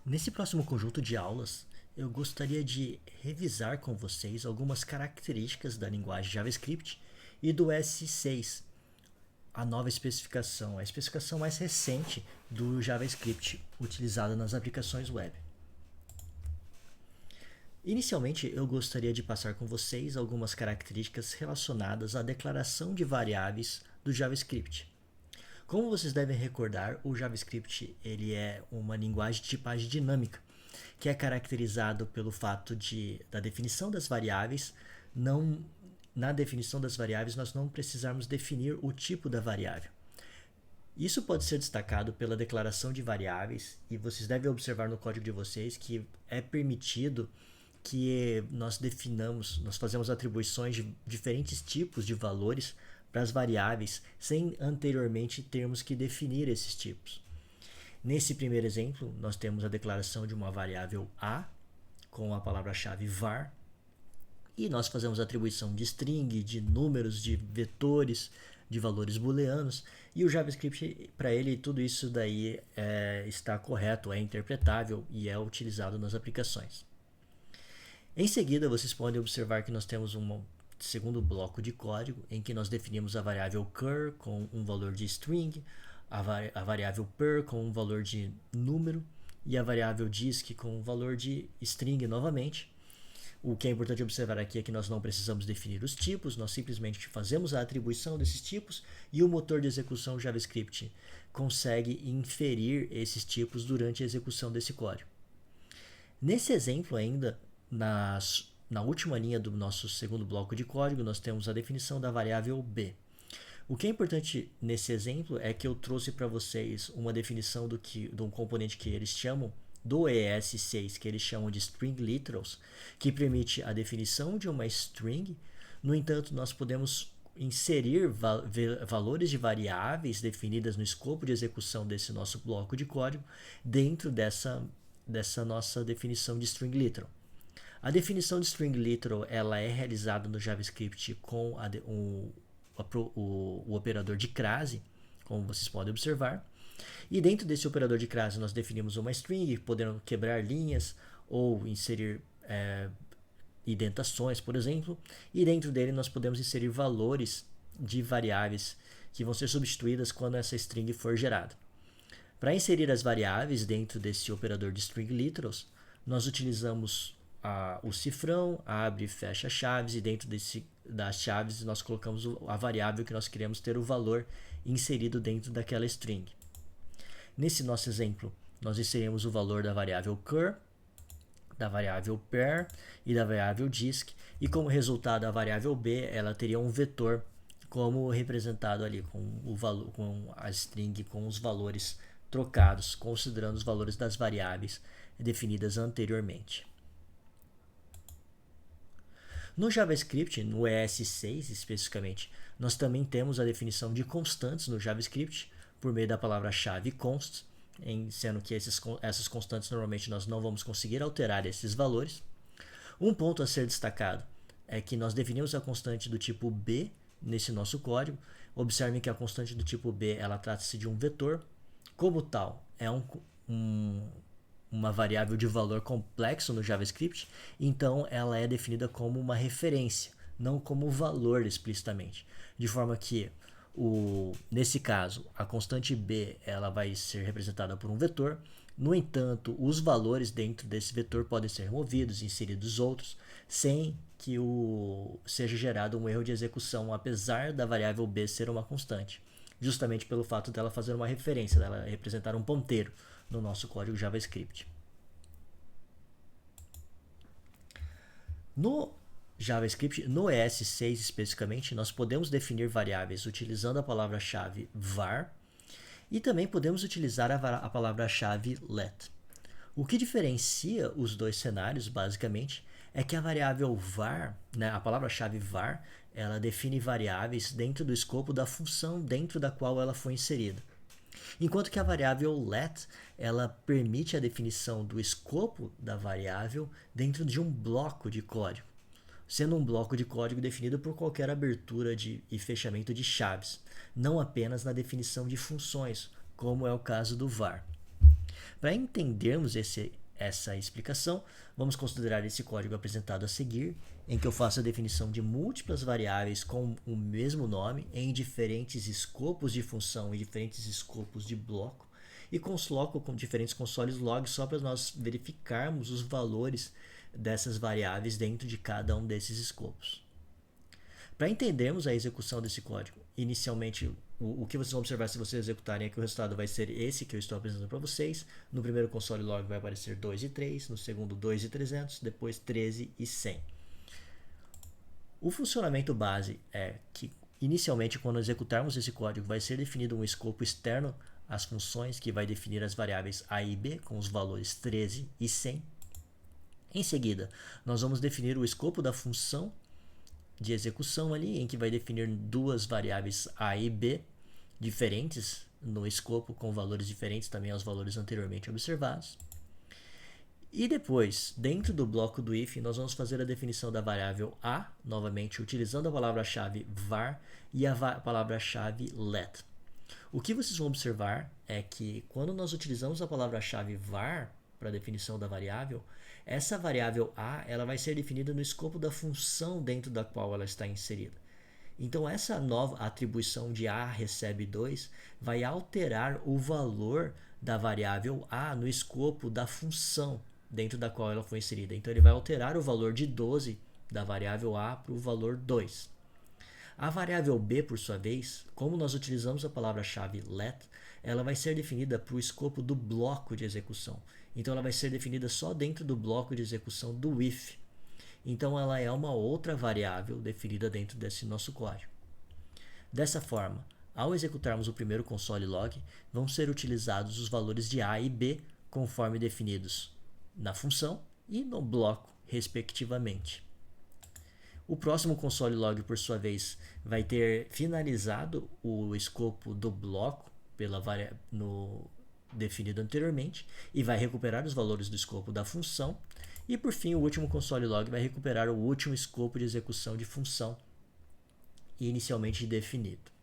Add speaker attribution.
Speaker 1: Nesse próximo conjunto de aulas, eu gostaria de revisar com vocês algumas características da linguagem JavaScript e do S6, a nova especificação, a especificação mais recente do JavaScript utilizada nas aplicações web. Inicialmente, eu gostaria de passar com vocês algumas características relacionadas à declaração de variáveis do JavaScript. Como vocês devem recordar, o JavaScript ele é uma linguagem de tipagem dinâmica, que é caracterizado pelo fato da definição das variáveis, na definição das variáveis nós não precisarmos definir o tipo da variável. Isso pode ser destacado pela declaração de variáveis, e vocês devem observar no código de vocês que é permitido que nós fazemos atribuições de diferentes tipos de valores para as variáveis, sem anteriormente termos que definir esses tipos. Nesse primeiro exemplo, nós temos a declaração de uma variável a, com a palavra-chave var, e nós fazemos atribuição de string, de números, de vetores, de valores booleanos, e o JavaScript, para ele, tudo isso daí está correto, é interpretável e é utilizado nas aplicações. Em seguida, vocês podem observar que nós temos um segundo bloco de código em que nós definimos a variável char com um valor de string, a variável per com um valor de número e a variável disk com um valor de string novamente. O que é importante observar aqui é que nós não precisamos definir os tipos, nós simplesmente fazemos a atribuição desses tipos e o motor de execução JavaScript consegue inferir esses tipos durante a execução desse código. Nesse exemplo ainda, na última linha do nosso segundo bloco de código, nós temos a definição da variável b. O que é importante nesse exemplo é que eu trouxe para vocês uma definição de um componente que eles chamam do ES6, que eles chamam de string literals, que permite a definição de uma string. No entanto, nós podemos inserir valores de variáveis definidas no escopo de execução desse nosso bloco de código dentro dessa nossa definição de string literal. A definição de string literal ela é realizada no JavaScript com o operador de crase, como vocês podem observar. E dentro desse operador de crase nós definimos uma string, podendo quebrar linhas ou inserir indentações, por exemplo. E dentro dele nós podemos inserir valores de variáveis que vão ser substituídas quando essa string for gerada. Para inserir as variáveis dentro desse operador de string literals, nós utilizamos o cifrão, abre e fecha chaves, e dentro das chaves nós colocamos a variável que nós queremos ter o valor inserido dentro daquela string. Nesse nosso exemplo, nós inserimos o valor da variável char, da variável per e da variável disk, e como resultado a variável b ela teria um vetor como representado ali com a string com os valores trocados, considerando os valores das variáveis definidas anteriormente. No JavaScript, no ES6 especificamente, nós também temos a definição de constantes no JavaScript por meio da palavra-chave const, sendo que essas constantes normalmente nós não vamos conseguir alterar esses valores. Um ponto a ser destacado é que nós definimos a constante do tipo b nesse nosso código. Observem que a constante do tipo b ela trata-se de um vetor. Como tal, é uma variável de valor complexo no JavaScript, então ela é definida como uma referência, não como valor explicitamente. De forma que, nesse caso, a constante b ela vai ser representada por um vetor. No entanto, os valores dentro desse vetor podem ser removidos e inseridos outros, sem que seja gerado um erro de execução, apesar da variável b ser uma constante, justamente pelo fato dela fazer uma referência, dela representar um ponteiro no nosso código JavaScript. No JavaScript, no ES6 especificamente, nós podemos definir variáveis utilizando a palavra-chave var e também podemos utilizar a palavra-chave let. O que diferencia os dois cenários, basicamente, é que a variável var, a palavra-chave var, ela define variáveis dentro do escopo da função dentro da qual ela foi inserida. Enquanto que a variável let, ela permite a definição do escopo da variável dentro de um bloco de código, sendo um bloco de código definido por qualquer abertura e fechamento de chaves, não apenas na definição de funções, como é o caso do var. Para entendermos essa explicação, vamos considerar esse código apresentado a seguir, em que eu faço a definição de múltiplas variáveis com o mesmo nome em diferentes escopos de função e diferentes escopos de bloco, e coloco com diferentes consoles log só para nós verificarmos os valores dessas variáveis dentro de cada um desses escopos. Para entendermos a execução desse código, inicialmente o que vocês vão observar se vocês executarem é que o resultado vai ser esse que eu estou apresentando para vocês. No primeiro console log vai aparecer 2 e 3, no segundo 2 e 300, depois 13 e 100. O funcionamento base é que inicialmente quando executarmos esse código vai ser definido um escopo externo às funções que vai definir as variáveis a e b com os valores 13 e 100. Em seguida, nós vamos definir o escopo da função de execução ali, em que vai definir duas variáveis a e b diferentes no escopo, com valores diferentes também aos valores anteriormente observados. E depois, dentro do bloco do if, nós vamos fazer a definição da variável a, novamente utilizando a palavra-chave var e a palavra-chave let. O que vocês vão observar é que quando nós utilizamos a palavra-chave var para a definição da variável, essa variável a ela vai ser definida no escopo da função dentro da qual ela está inserida. Então, essa nova atribuição de a recebe 2 vai alterar o valor da variável a no escopo da função dentro da qual ela foi inserida. Então, ele vai alterar o valor de 12 da variável a para o valor 2. A variável b, por sua vez, como nós utilizamos a palavra-chave let, ela vai ser definida para o escopo do bloco de execução. Então, ela vai ser definida só dentro do bloco de execução do if. Então, ela é uma outra variável definida dentro desse nosso código. Dessa forma, ao executarmos o primeiro console log, vão ser utilizados os valores de a e b conforme definidos na função e no bloco, respectivamente. O próximo console log, por sua vez, vai ter finalizado o escopo do bloco definido anteriormente e vai recuperar os valores do escopo da função. E, por fim, o último console log vai recuperar o último escopo de execução de função inicialmente definido.